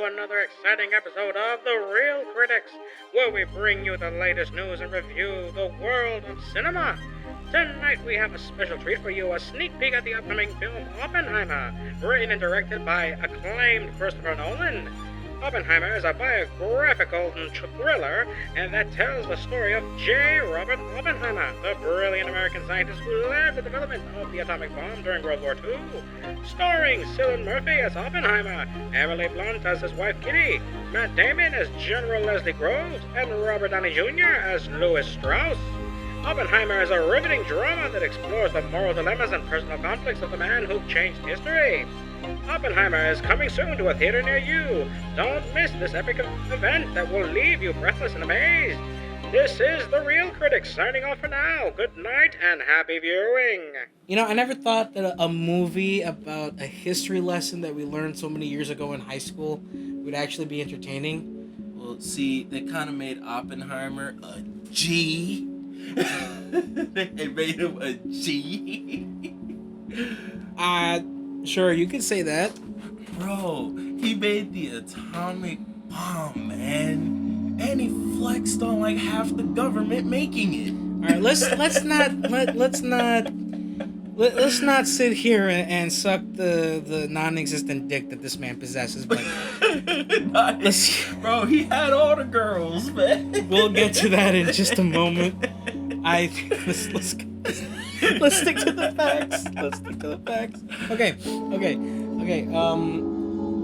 to another exciting episode of The Real Critics, where we bring you the latest news and review the world of cinema. Tonight we have a special treat for you, a sneak peek at the upcoming film Oppenheimer, written and directed by acclaimed Christopher Nolan. Oppenheimer is a biographical thriller, and that tells the story of J. Robert Oppenheimer, the brilliant American scientist who led the development of the atomic bomb during World War II. Starring Cillian Murphy as Oppenheimer, Emily Blunt as his wife Kitty, Matt Damon as General Leslie Groves, and Robert Downey Jr. as Louis Strauss. Oppenheimer is a riveting drama that explores the moral dilemmas and personal conflicts of the man who changed history. Oppenheimer is coming soon to a theater near you. Don't miss this epic event that will leave you breathless and amazed. This is The Real Critics signing off for now. Good night and happy viewing. You know, I never thought that a movie about a history lesson that we learned so many years ago in high school would actually be entertaining. Well, see, they kind of made Oppenheimer a G. They made him a G. Sure, you could say that. Bro, he made the atomic bomb, man. And he flexed on like half the government making it. All right, let's not sit here and suck the non-existent dick that this man possesses. But bro, he had all the girls, man. We'll get to that in just a moment. Let's stick to the facts. Okay.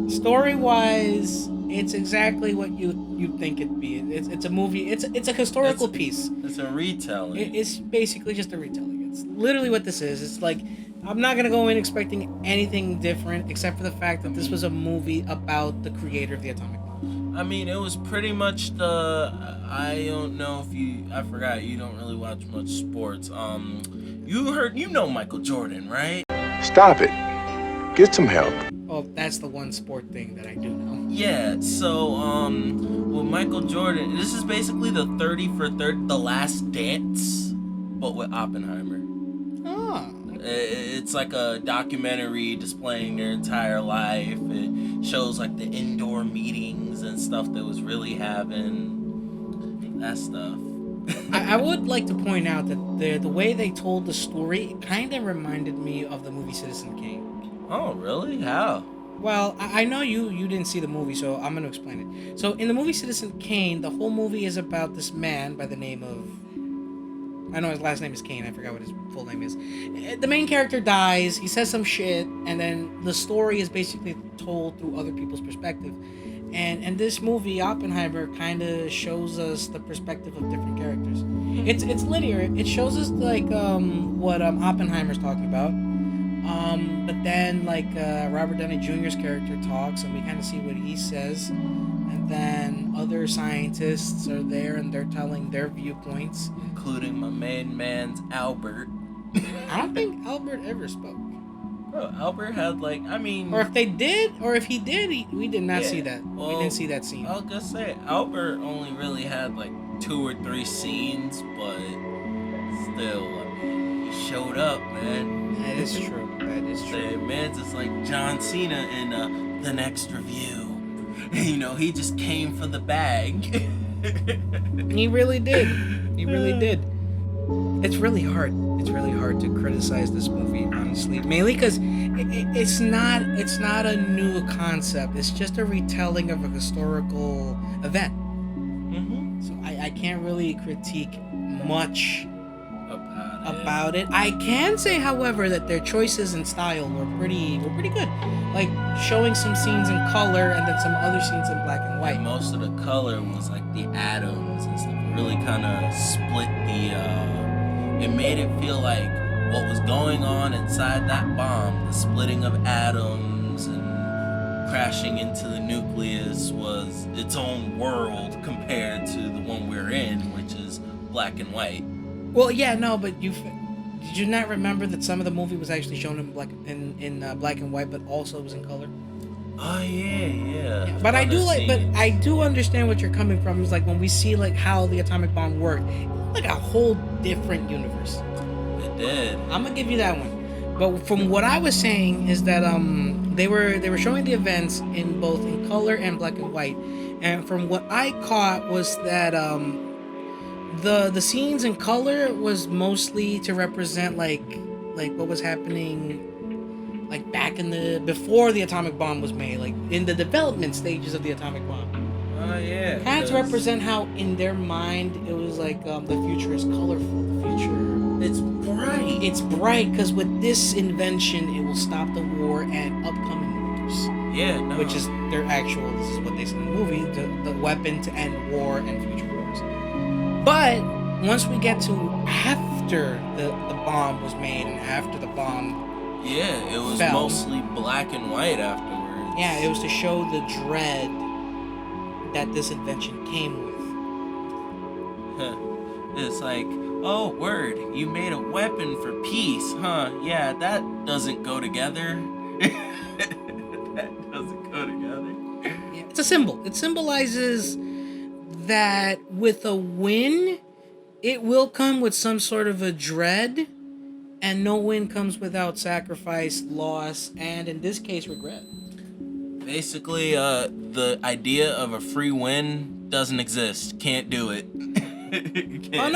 Story-wise, it's exactly what you think it'd be. It's a movie. It's a historical piece. It's a retelling. It's basically just a retelling. It's literally what this is. It's like, I'm not gonna go in expecting anything different except for the fact that this was a movie about the creator of the atomic bomb. I mean, it was pretty much I don't know if I forgot, you don't really watch much sports. You know Michael Jordan, right? Stop it. Get some help. Oh, that's the one sport thing that I do know. Yeah, so, with Michael Jordan, this is basically the 30 for 30, The Last Dance, but with Oppenheimer. Oh. It's like a documentary displaying their entire life. It shows like the indoor meetings and stuff that was really having that stuff. I would like to point out that the way they told the story kind of reminded me of the movie Citizen Kane. Oh, really? How? Well, I know you didn't see the movie, so I'm going to explain it. So in the movie Citizen Kane, the whole movie is about this man by the name of... I know his last name is Kane. I forgot what his full name is. The main character dies. He says some shit, and then the story is basically told through other people's perspective. And this movie, Oppenheimer, kind of shows us the perspective of different characters. It's linear. It shows us like what Oppenheimer's talking about. But then like Robert Downey Jr.'s character talks, and we kind of see what he says. And then other scientists are there, and they're telling their viewpoints, including my main man's Albert. I don't think Albert ever spoke. Bro, Albert had like, I mean... Or if he did, we did not see that. Well, we didn't see that scene. I was gonna say, Albert only really had like 2 or 3 scenes, but still, I mean, he showed up, man. That is true. The man's just like John Cena in The Next Review. You know, he just came for the bag. He really did. It's really hard. It's really hard to criticize this movie, honestly. Mainly because it's not a new concept. It's just a retelling of a historical event. Mm-hmm. So I can't really critique much about it. I can say, however, that their choices in style were pretty good. Like showing some scenes in color and then some other scenes in black and white. And most of the color was like the atoms and stuff. It really kind of split it made it feel like what was going on inside that bomb, the splitting of atoms and crashing into the nucleus, was its own world compared to the one we're in, which is black and white. Well, yeah, no, but did you not remember that some of the movie was actually shown in black and white, but also was in color? Oh yeah. But I do understand what you're coming from. It's like when we see like how the atomic bomb worked, like a whole different universe. It did. I'm gonna give you that one. But from what I was saying is that they were showing the events in both in color and black and white, and from what I caught was that the scenes in color was mostly to represent like what was happening like back in the before the atomic bomb was made, like in the development stages of the atomic bomb. Yeah. Kind of to represent how in their mind it was like the future is colorful. The future, it's bright. It's bright because with this invention, it will stop the war and upcoming wars. Yeah, no. Which is their actual. This is what they said in the movie: the weapon to end war and future wars. But once we get to after the bomb was made and after the bomb. Yeah, it was fell, mostly black and white afterwards. Yeah, it was to show the dread that this invention came with. It's like, oh, word, you made a weapon for peace, huh? Yeah, that doesn't go together. That doesn't go together. Yeah, it's a symbol. It symbolizes that with a win, it will come with some sort of a dread. And no win comes without sacrifice, loss, and in this case, regret. Basically, the idea of a free win doesn't exist. Can't do it. Oh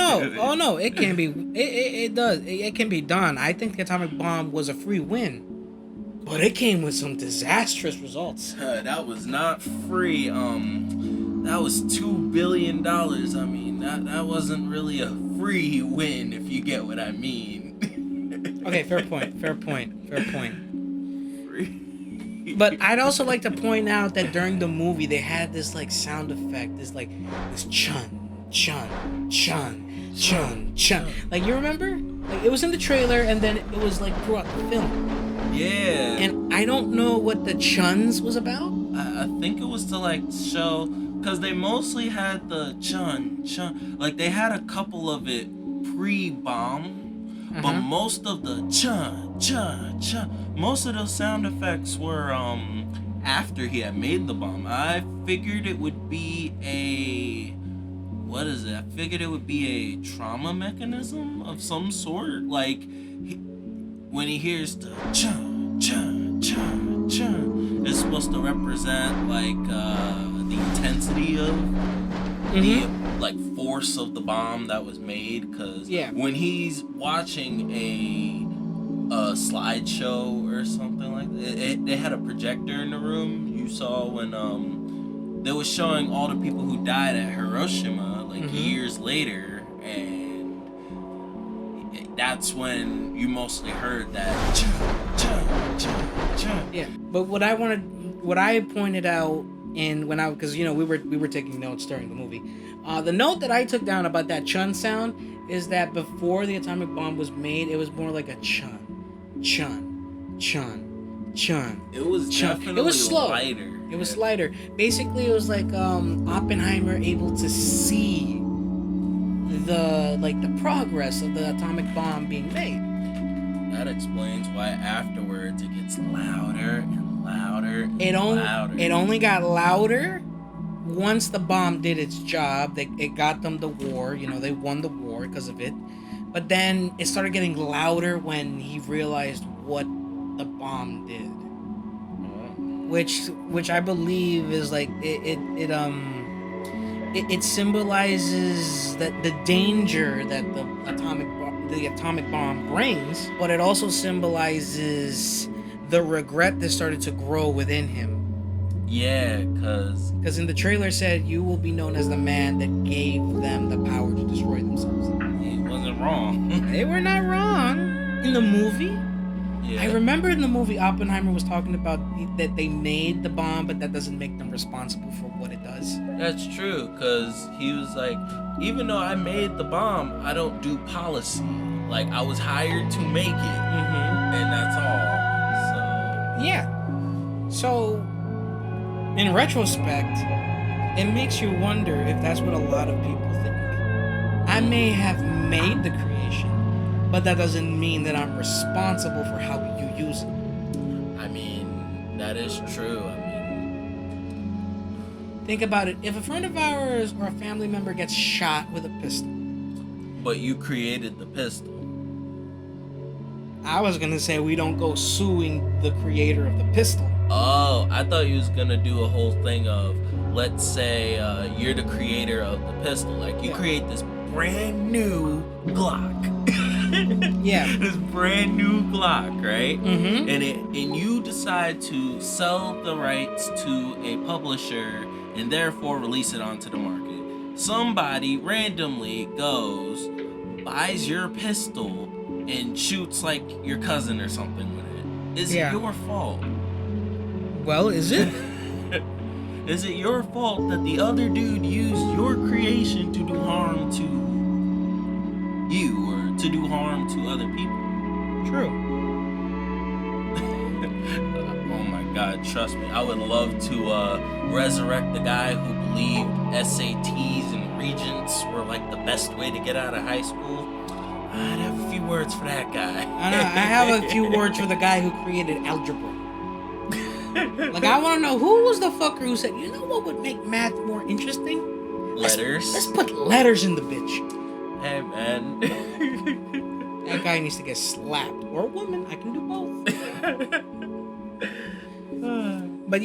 no! It can be. It does. It can be done. I think the atomic bomb was a free win, but it came with some disastrous results. That was not free. That was $2 billion. I mean, that wasn't really a free win, if you get what I mean. Okay, fair point. But I'd also like to point out that during the movie they had this like sound effect, this chun, chun, chun, chun, chun. Like you remember? Like it was in the trailer and then it was like throughout the film. Yeah. And I don't know what the chuns was about. I think it was to like show, because they mostly had the chun, chun. Like they had a couple of it pre-bomb. But most of the chun, chun, chun, most of those sound effects were after he had made the bomb. I figured it would be I figured it would be a trauma mechanism of some sort. Like, when he hears the chun, chun, chun, chun, it's supposed to represent, like, the intensity of the like force of the bomb that was made, because when he's watching a slideshow or something like that, they had a projector in the room. You saw when they was showing all the people who died at Hiroshima like years later, and that's when you mostly heard that chun, chun, chun, chun. Yeah, but what I pointed out because we were taking notes during the movie. The note that I took down about that chun sound is that before the atomic bomb was made, it was more like a chun, chun, chun, chun. It was chun. Definitely it was slow. lighter. It was lighter. Basically, it was like Oppenheimer able to see the progress of the atomic bomb being made. That explains why afterwards it gets louder and louder and louder. It only got louder once the bomb did its job. It got them the war. They won the war because of it. But then it started getting louder when he realized what the bomb did. Which I believe is like it symbolizes that the danger that the atomic bomb brings, but it also symbolizes the regret that started to grow within him. Yeah, because in the trailer said, you will be known as the man that gave them the power to destroy themselves. He wasn't wrong. They were not wrong. In the movie, I remember in the movie Oppenheimer was talking about that they made the bomb, but that doesn't make them responsible for what it does. That's true, because he was like, even though I made the bomb, I don't do policy. Like, I was hired to make it, and that's all. So yeah. So in retrospect, it makes you wonder if that's what a lot of people think. I may have made the creation, but that doesn't mean that I'm responsible for how you use it. I mean, that is true. Think about it. If a friend of ours or a family member gets shot with a pistol, but you created the pistol, I was gonna say we don't go suing the creator of the pistol. Oh, I thought you was gonna do a whole thing of, let's say, you're the creator of the pistol. Like, you create this brand new Glock. Yeah. This brand new Glock, right? Mm-hmm. And you decide to sell the rights to a publisher and therefore release it onto the market. Somebody randomly goes, buys your pistol, and shoots like your cousin or something with it. Is it your fault? Well, is it? Is it your fault that the other dude used your creation to do harm to you or to do harm to other people? True. Oh my God, trust me. I would love to resurrect the guy who believed SATs and Regents were like the best way to get out of high school. I'd have a few words for that guy. I know. I have a few words for the guy who created algebra. Like, I want to know who was the fucker who said, you know what would make math more interesting? Letters. Let's put letters in the bitch. Hey, man. That guy needs to get slapped. Or a woman. I can do both. But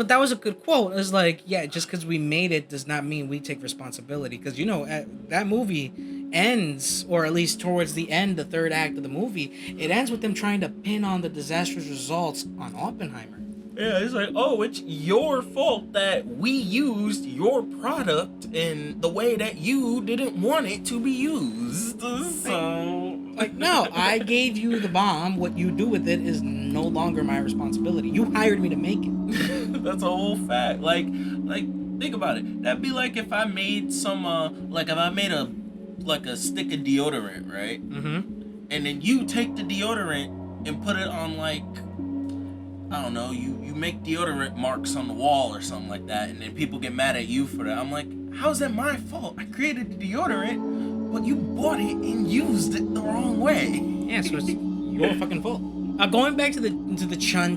that was a good quote. It was like, yeah, just because we made it does not mean we take responsibility. Because, you know, that movie ends, or at least towards the end, the third act of the movie, it ends with them trying to pin on the disastrous results on Oppenheimer. Yeah, it's like, oh, it's your fault that we used your product in the way that you didn't want it to be used. So, like, no, I gave you the bomb. What you do with it is no longer my responsibility. You hired me to make it. That's a whole fact. Like, think about it. That'd be like if I made some, if I made a stick of deodorant, right? Mm-hmm. And then you take the deodorant and put it on, like, I don't know, you make deodorant marks on the wall or something like that, and then people get mad at you for that. I'm like, how's that my fault? I created the deodorant, but you bought it and used it the wrong way. Yeah, so it's your fucking fault. Going back to the chun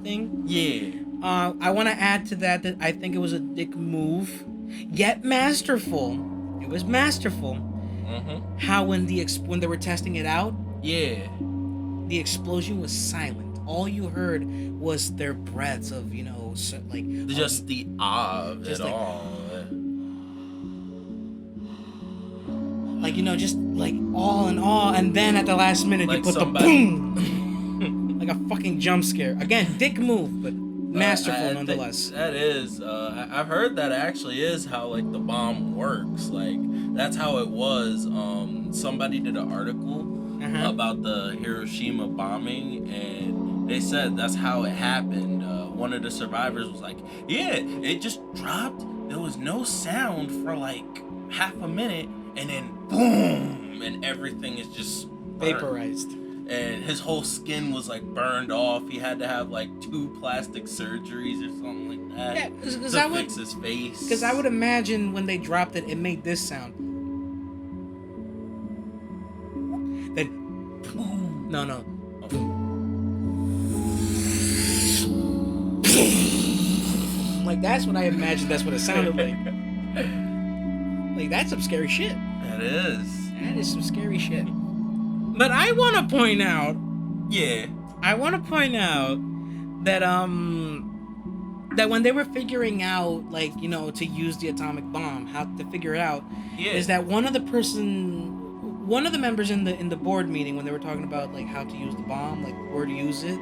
thing. Yeah. I want to add to that I think it was a dick move, yet masterful. It was masterful. Mm-hmm. How when they were testing it out, yeah, the explosion was silent. All you heard was their breaths of, you know, just the awe of it all. Like, you know, just like all in awe, and then at the last minute like you put somebody... the boom, like a fucking jump scare. Again, dick move, but masterful nonetheless. That is, I've heard that actually is how, like, the bomb works. Like, that's how it was. Somebody did an article about the Hiroshima bombing, and they said that's how it happened. One of the survivors was like, yeah, it just dropped. There was no sound for like half a minute, and then boom, and everything is just vaporized. And his whole skin was like burned off. He had to have like 2 plastic surgeries or something like that. Yeah, to fix his face. Because I would imagine when they dropped it, it made this sound. Then, boom. No. Like, that's what I imagined. That's what it sounded like. Like, that's some scary shit. That is. That is some scary shit. But I want to point out. Yeah. I want to point out that that when they were figuring out, like, you know, to use the atomic bomb, how to figure it out, is that one of the members in the board meeting, when they were talking about like how to use the bomb, like where to use it.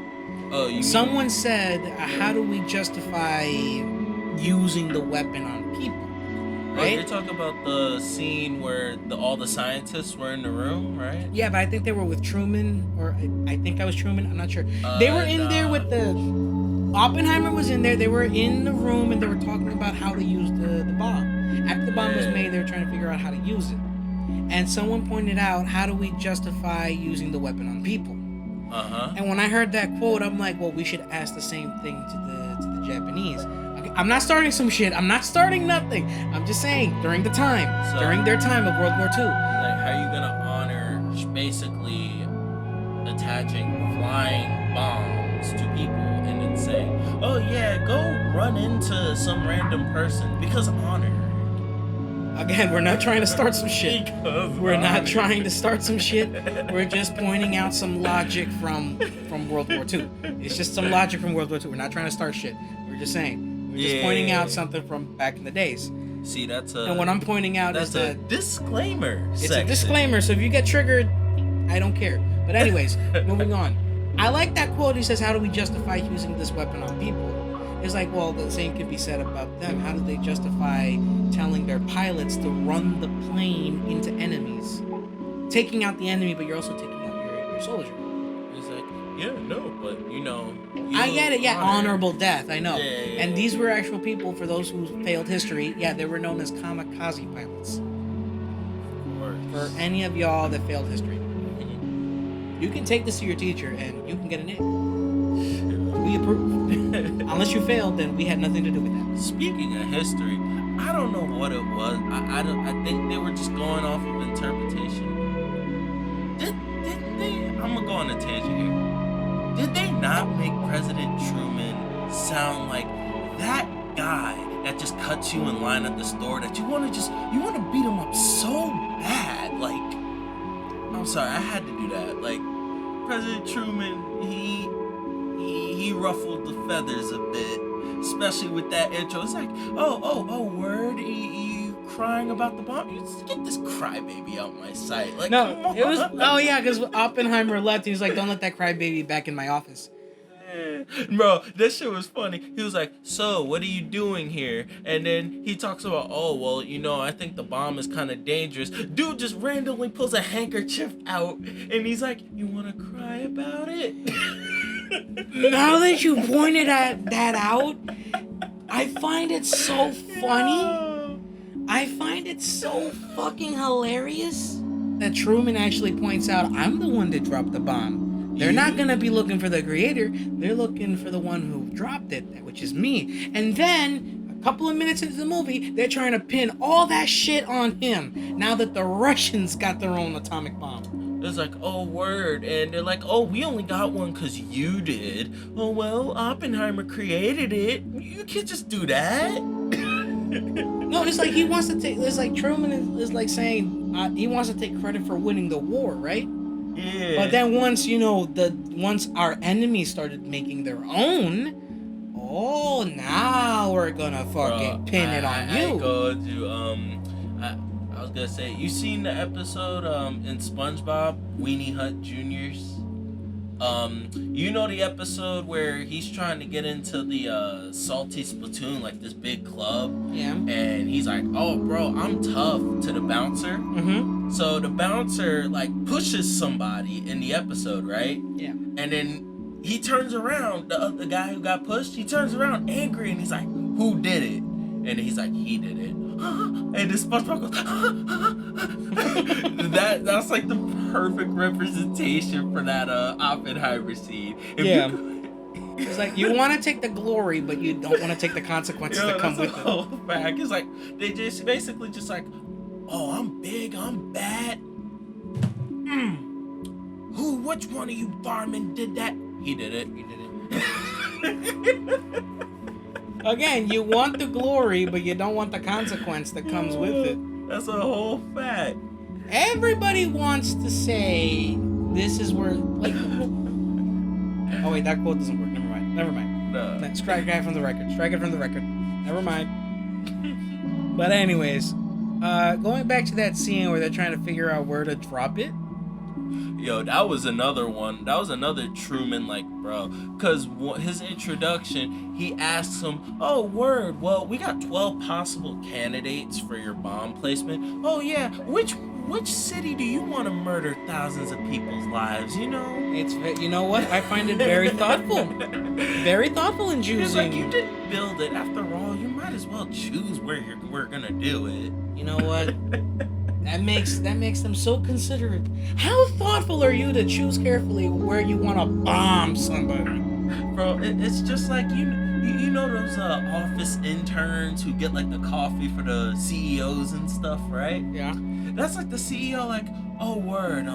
Someone said, how do we justify using the weapon on people? Right? You're talking about the scene where all the scientists were in the room, right? Yeah, but I think they were with Truman, or I think I was Truman. I'm not sure. They were in there with the... Oppenheimer was in there. They were in the room, and they were talking about how to use the bomb. After the bomb was made, they were trying to figure out how to use it. And someone pointed out, how do we justify using the weapon on people? And when I heard that quote, I'm like, well, we should ask the same thing to the Japanese. Okay, I'm not starting some shit. I'm not starting nothing. I'm just saying, during their time of World War II. Like, how are you gonna honor basically attaching flying bombs to people and then say, oh yeah, go run into some random person, because honor. Again, we're not trying to start some shit. We're not trying to start some shit. We're just pointing out some logic from World War II. It's just some logic from World War II. We're not trying to start shit. We're just saying. We're just pointing out something from back in the days. See, that's a... And what I'm pointing out is a disclaimer It's section. a disclaimer, so if you get triggered, I don't care. But anyways, moving on. I like that quote. He says, how do we justify using this weapon on people? It's like, well, the same could be said about them. How do they justify telling their pilots to run the plane into enemies? Taking out the enemy, but you're also taking out your soldier. It's like, yeah, no, but, you know... I get it, yeah, honorable death, I know. Yeah. And these were actual people, for those who failed history, yeah, they were known as kamikaze pilots. For any of y'all that failed history. You can take this to your teacher and you can get an A. We approve. Unless you failed, then we had nothing to do with that. Speaking of history, I don't know what it was. I think they were just going off of interpretation. Didn't they? I'm gonna go on a tangent here. Did they not make President Truman sound like that guy that just cuts you in line at the store that you want to beat him up so bad? Like, I'm sorry, I had to do that. Like, President Truman, he ruffled the feathers a bit, especially with that intro. It's like, oh, word, you crying about the bomb? You just get this crybaby out my sight. Like, no, it was, oh yeah, because Oppenheimer left, he was like, don't let that crybaby back in my office. Bro, that shit was funny. He was like, so, what are you doing here? And then he talks about, oh, well, you know, I think the bomb is kind of dangerous. Dude just randomly pulls a handkerchief out, and he's like, you want to cry about it? Now that you pointed that out, I find it so funny. I find it so fucking hilarious that Truman actually points out, I'm the one that dropped the bomb. They're not going to be looking for the creator. They're looking for the one who dropped it, which is me. And then, a couple of minutes into the movie, they're trying to pin all that shit on him. Now that the Russians got their own atomic bomb. It's like, oh, word. And they're like, oh, we only got one because you did. Oh, well, Oppenheimer created it. You can't just do that. No, it's like he wants to take... It's like Truman is like saying he wants to take credit for winning the war, right? Yeah. But then once our enemies started making their own, oh, now we're gonna fucking pin it on you. I was gonna say, you seen the episode in Spongebob, Weenie Hut Juniors? You know the episode where he's trying to get into the salty spitoon, like this big club? Yeah. And he's like, oh, bro, I'm tough, to the bouncer. Mm-hmm. So the bouncer, like, pushes somebody in the episode, right? Yeah. And then he turns around, the guy who got pushed, he turns around angry, and he's like, who did it? And he's like, he did it. And this SpongeBob goes, that's like the perfect representation for that Oppenheimer scene. Yeah. It's like, you want to take the glory, but you don't want to take the consequences that come with it. Oh, fact. It's like, they just basically just like, oh, I'm big, I'm bad. Which one of you barmen did that? He did it. Again, you want the glory, but you don't want the consequence that comes with it. That's a whole fact. Everybody wants to say, this is where, like... Oh, wait, that quote doesn't work. Never mind. No. Strike it from the record. Never mind. But anyways, going back to that scene where they're trying to figure out where to drop it. Yo, that was another one. That was another Truman, like, bro. Because his introduction, he asks him, oh, word, well, we got 12 possible candidates for your bomb placement. Oh, yeah, which city do you want to murder thousands of people's lives, you know? You know what? I find it very thoughtful. Very thoughtful in choosing. It's like, you didn't build it. After all, you might as well choose where we're going to do it. You know what? That makes them so considerate. How thoughtful are you to choose carefully where you want to bomb somebody? Bro, it's just like you know those office interns who get like the coffee for the CEOs and stuff, right? Yeah. That's like the CEO, like, oh, word,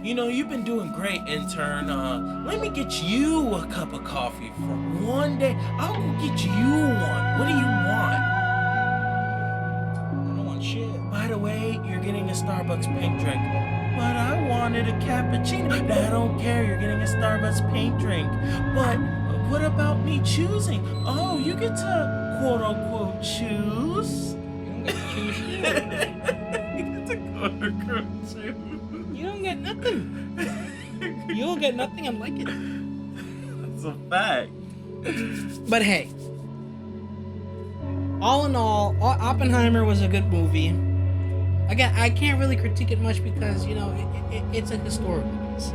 you know, you've been doing great, intern. Let me get you a cup of coffee for one day. I'll go get you one. What do you want? I don't want shit. right away, you're getting a Starbucks pink drink. But I wanted a cappuccino. I don't care, you're getting a Starbucks pink drink. But what about me choosing? Oh, you get to quote unquote choose. You don't get to choose shit. You get to quote unquote choose. You don't get nothing. You don't get nothing. I'm like it. That's a fact. But hey, all in all, Oppenheimer was a good movie. Again, I can't really critique it much because, you know, it's a historical piece.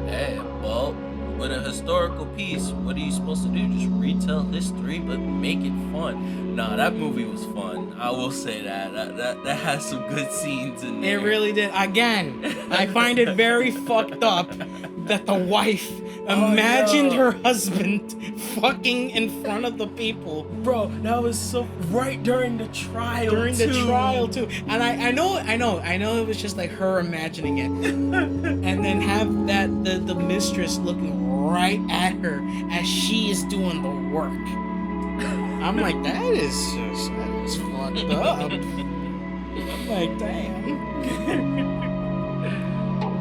Hey, well, with a historical piece, what are you supposed to do? Just retell history, but make it fun. Nah, that movie was fun. I will say that. That has some good scenes in there. It really did. Again, I find it very fucked up that the wife imagined her husband fucking in front of the people. Bro, that was so right during the trial. Too. And I know it was just like her imagining it. And then have the mistress looking right at her as she is doing the work. I'm like, that is fucked up. I'm like, damn.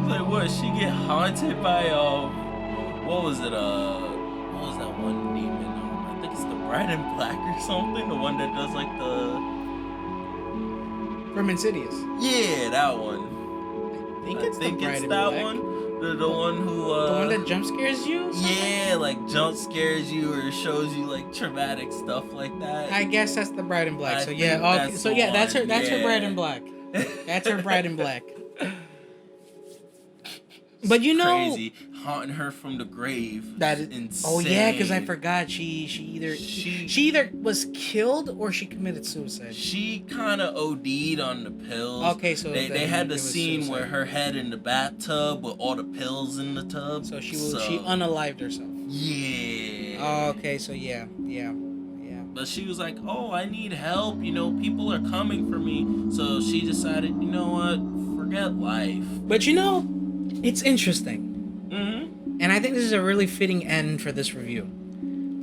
Like, what? She get haunted by what was it? What was that one demon? I think it's the Bride in Black or something. The one that does like the From Insidious. Yeah, that one. I think it's the Bride in Black. One. The one who the one that jump scares you? Yeah, like jump scares you or shows you like traumatic stuff like that. I guess that's the Bride in Black. So yeah, okay. So yeah, that's her Bride in Black. That's her Bride in Black. But you know, crazy haunting her from the grave. That is insane. Oh yeah, because I forgot she either was killed or she committed suicide. She kind of OD'd on the pills. Okay, so they had the scene where her head in the bathtub with all the pills in the tub. So she unalived herself. Yeah. Oh, okay, so yeah. But she was like, "Oh, I need help. You know, people are coming for me." So she decided, you know what? Forget life. But you know, it's interesting. Mm-hmm. And I think this is a really fitting end for this review.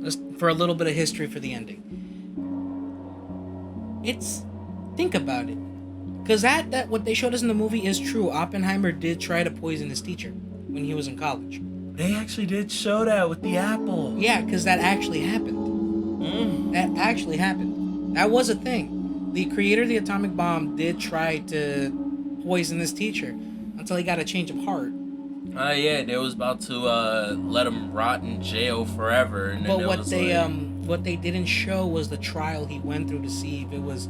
Just for a little bit of history for the ending. Think about it. Because that what they showed us in the movie is true. Oppenheimer did try to poison his teacher when he was in college. They actually did show that with the apple. Yeah, because that actually happened. That actually happened. That was a thing. The creator of the atomic bomb did try to poison this teacher until he got a change of heart. Yeah, they was about to let him rot in jail forever. And then what they didn't show was the trial he went through to see if it was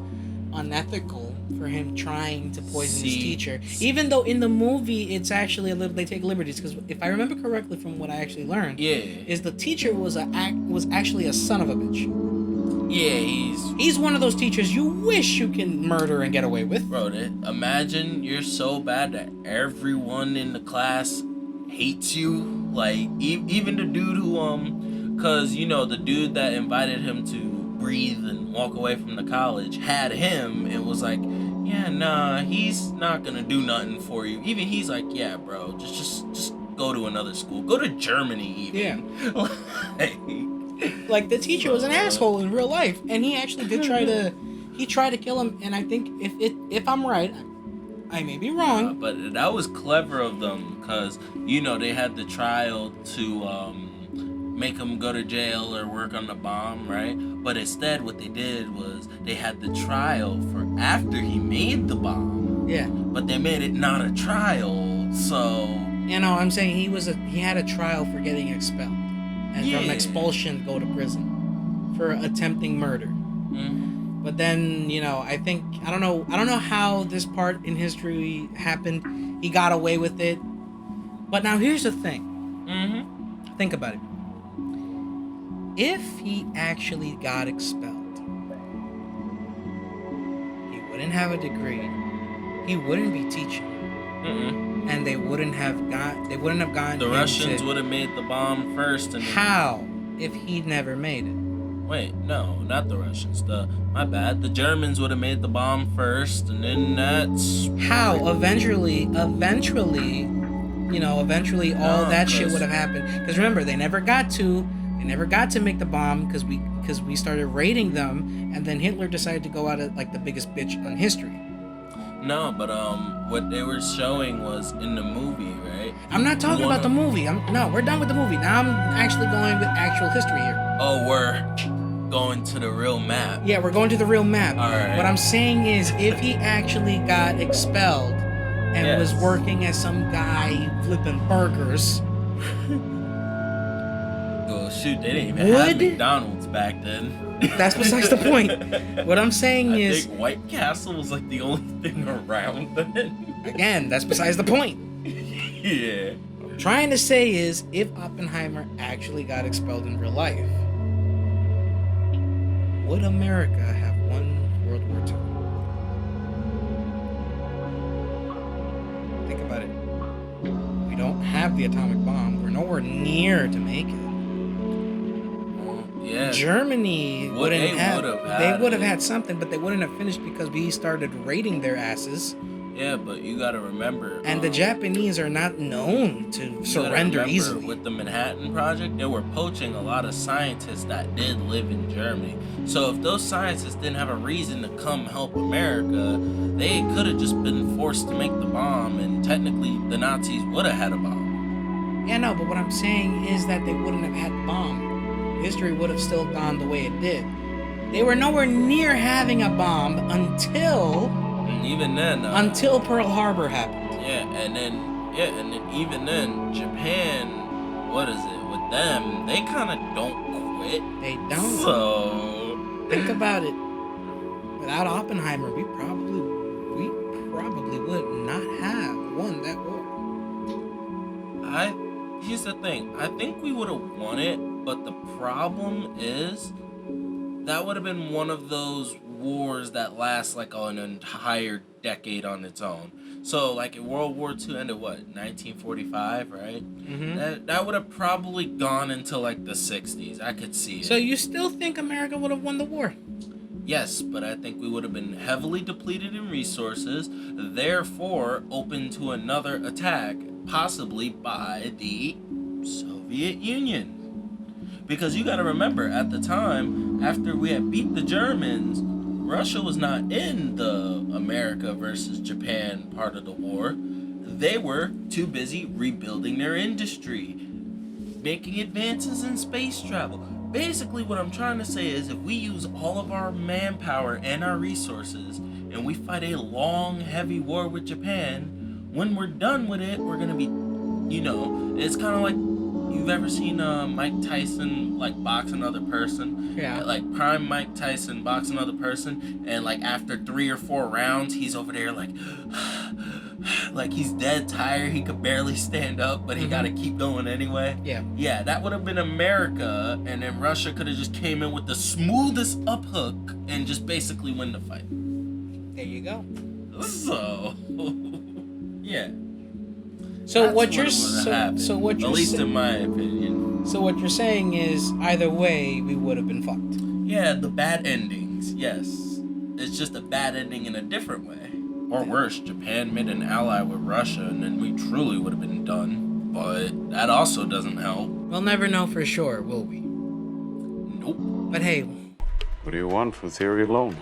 unethical for him trying to poison his teacher. Even though in the movie it's actually they take liberties, because if I remember correctly from what I actually learned, is the teacher was actually a son of a bitch. Yeah, he's one of those teachers you wish you can murder and get away with. Bro, imagine you're so bad that everyone in the class hates you. Like, even the dude who, cause, you know, the dude that invited him to breathe and walk away from the college had him and was like, yeah, nah, he's not gonna do nothing for you. Even he's like, yeah, bro, just go to another school. Go to Germany even. Yeah. Like, the teacher was an asshole in real life, and he actually did try to kill him. And I think if I'm right, I may be wrong, but that was clever of them, because, you know, they had the trial to make him go to jail or work on the bomb, right? But instead what they did was they had the trial for after he made the bomb. Yeah. But they made it not a trial, so... You know, I'm saying he had a trial for getting expelled. And from expulsion, go to prison for attempting murder. Mm-hmm. But then, you know, I don't know how this part in history happened. He got away with it. But now here's the thing. Mm-hmm. Think about it. If he actually got expelled, he wouldn't have a degree. He wouldn't be teaching. Mm-mm. And they wouldn't have gone. The Russians would have made the bomb first. And how? If he'd never made it? Wait, no, not the Russians. My bad. The Germans would have made the bomb first, and then that's how. Eventually, all that shit would have happened. Because remember, they never got to make the bomb because we started raiding them, and then Hitler decided to go out at like the biggest bitch on history. No, but what they were showing was in the movie, right? I'm not talking about the movie. No, we're done with the movie. Now I'm actually going with actual history here. Oh, we're going to the real map. Yeah, we're going to the real map. All right. What I'm saying is, if he actually got expelled and was working as some guy flipping burgers. Oh shoot, they didn't even have McDonald's back then. That's besides the point. What I'm saying I is, think White Castle was like the only thing around then. Again, that's besides the point. Yeah. What I'm trying to say is, if Oppenheimer actually got expelled in real life, would America have won World War II? Think about it. We don't have the atomic bomb. We're nowhere near to make it. Yeah. Germany wouldn't have. They would have it. had something, but they wouldn't have finished because we started raiding their asses. Yeah, but you gotta remember. And the Japanese are not known to surrender easily. With the Manhattan Project, they were poaching a lot of scientists that did live in Germany. So if those scientists didn't have a reason to come help America, they could have just been forced to make the bomb, and technically the Nazis would have had a bomb. Yeah, no, but what I'm saying is that they wouldn't have had the bomb. History would have still gone the way it did. They were nowhere near having a bomb until Pearl Harbor happened. And then even then, Japan, what is it with them? They kind of don't quit. They don't. So think about it. Without Oppenheimer, we probably would not have won that war. Here's the thing. I think we would have won it, but the problem is that would have been one of those wars that lasts like an entire decade on its own. So like World War II ended what, 1945, right? Mm-hmm. That would have probably gone into like the 60s. I could see it. So you still think America would have won the war? Yes, but I think we would have been heavily depleted in resources, therefore open to another attack, possibly by the Soviet Union. Because you got to remember, at the time, after we had beat the Germans, Russia was not in the America versus Japan part of the war. They were too busy rebuilding their industry, making advances in space travel. Basically, what I'm trying to say is, if we use all of our manpower and our resources, and we fight a long, heavy war with Japan, when we're done with it, we're going to be, it's kind of like, you've ever seen Mike Tyson like box another person? Yeah. Like prime Mike Tyson box another person, and like after 3 or 4 rounds, he's over there like he's dead tired. He could barely stand up, but he got to keep going anyway. Yeah. Yeah, that would have been America, and then Russia could have just came in with the smoothest uphook and just basically win the fight. There you go. So, yeah. So what you're at least in my opinion. So what you're saying is, either way, we would have been fucked. Yeah, the bad endings. Yes, it's just a bad ending in a different way. Or worse, Japan made an ally with Russia, and then we truly would have been done. But that also doesn't help. We'll never know for sure, will we? Nope. But hey, What do you want for theory alone?